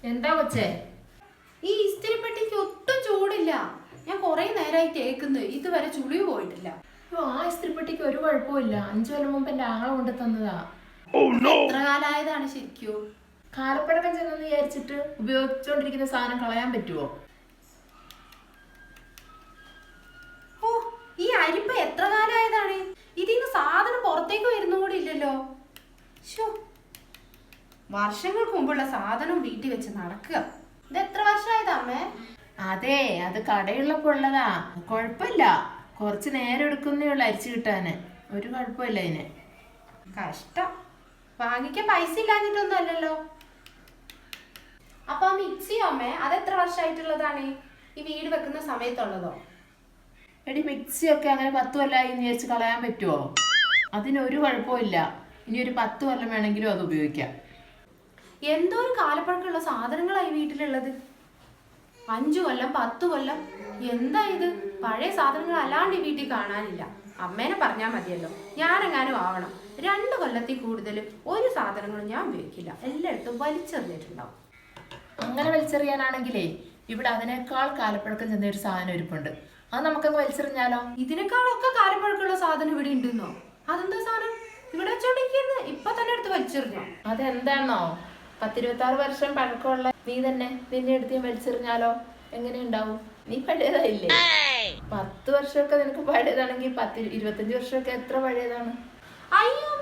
എന്താ കൊച്ചേ? ഈ ഇസ്തിരിപ്പെട്ടിക്ക് ഒട്ടും ചൂടില്ല. ഞാൻ കുറെ നേരമായി കേൾക്കുന്നത്, ഇതുവരെ ചുളി പോയിട്ടില്ല. ആ ഇസ്തിരിപ്പെട്ടിക്ക് ഒരു കുഴപ്പമില്ല. 5 കൊല്ലം മുമ്പ് എന്റെ ആങ്ങള കൊണ്ട് തന്നതാ. എത്ര കാലമായതാണ് ശരിക്കും? കാലപ്പഴക്കം ചെന്നെന്ന് വിചാരിച്ചിട്ട് ഉപയോഗിച്ചുകൊണ്ടിരിക്കുന്ന സാധനം കളയാൻ പറ്റുമോ? ഓ, ഈ അരിപ്പ എത്ര കാലമായതാണ്? ഇതിന്ന് സാധനം പുറത്തേക്ക് വരുന്ന കൂടി ഇല്ലല്ലോ. വർഷങ്ങൾക്ക് മുമ്പുള്ള സാധനം വീട്ടിൽ വെച്ച് നടക്കുക. ഇത് എത്ര വർഷമായതാ അമ്മേ? അതെ, അത് കടയുള്ളപ്പോ ഉള്ളതാ. കുഴപ്പമില്ല, കുറച്ച് നേരം എടുക്കുന്നേ ഉള്ളു അരിച്ചു കിട്ടാന്. ഒരു കുഴപ്പമില്ല അതിന്. കഷ്ടം, വാങ്ങിക്കാൻ പൈസ ഇല്ലാഞ്ഞിട്ടൊന്നും അല്ലല്ലോ. അപ്പൊ ആ മിക്സിയോ അമ്മേ, അതെത്ര വർഷമായിട്ടുള്ളതാണ്? ഈ വീട് വെക്കുന്ന സമയത്തുള്ളതോ? എടി, മിക്സിയൊക്കെ അങ്ങനെ 10 കൊല്ലമായി വിചാരിച്ച് കളയാൻ പറ്റുമോ? അതിനൊരു കുഴപ്പമില്ല. ഇനി ഒരു 10 കൊല്ലം വേണമെങ്കിലും അത് ഉപയോഗിക്കാം. എന്തോ ഒരു കാലപ്പഴക്കമുള്ള സാധനങ്ങളായി വീട്ടിലുള്ളത്. 5 കൊല്ലം 10 കൊല്ലം, എന്താ ഇത്? പഴയ സാധനങ്ങൾ അല്ലാണ്ട് ഈ വീട്ടിൽ കാണാനില്ല. അമ്മേനെ പറഞ്ഞാൽ മതിയല്ലോ, ഞാനെങ്ങാനും ആവണം. 2 കൊല്ലത്തിൽ കൂടുതൽ ഒരു സാധനങ്ങളും ഞാൻ ഉപയോഗിക്കില്ല. എല്ലായിടത്തും വലിച്ചെറിഞ്ഞിട്ടുണ്ടാവും. അങ്ങനെ വലിച്ചെറിയാനാണെങ്കിലേ ഇവിടെ അതിനേക്കാൾ കാലപ്പഴക്കം ചെന്ന ഒരു സാധനം ഇരിപ്പുണ്ട്. അത് നമുക്കങ്ങ് വലിച്ചെറിഞ്ഞാലോ? ഇതിനേക്കാളൊക്കെ കാലപ്പഴക്കമുള്ള സാധനം ഇവിടെ ഉണ്ടെന്നോ? അതെന്താ സാധനം? ഇവിടെ വെച്ചോണ്ടിരിക്കുന്നത് ഇപ്പൊ തന്നെ എടുത്ത് വലിച്ചെറിഞ്ഞോ? അതെന്താണോ? 10-26 വർഷം പഴക്കമുള്ള നീ തന്നെ നിന്നെ എടുത്ത് വലിച്ചെറിഞ്ഞാലോ? എങ്ങനെ ഉണ്ടാവും? നീ പഴയതായില്ലേ? 10 വർഷമൊക്കെ നിനക്ക് പഴയതാണെങ്കിൽ 25 വർഷമൊക്കെ എത്ര പഴയതാണ്? അയ്യോ,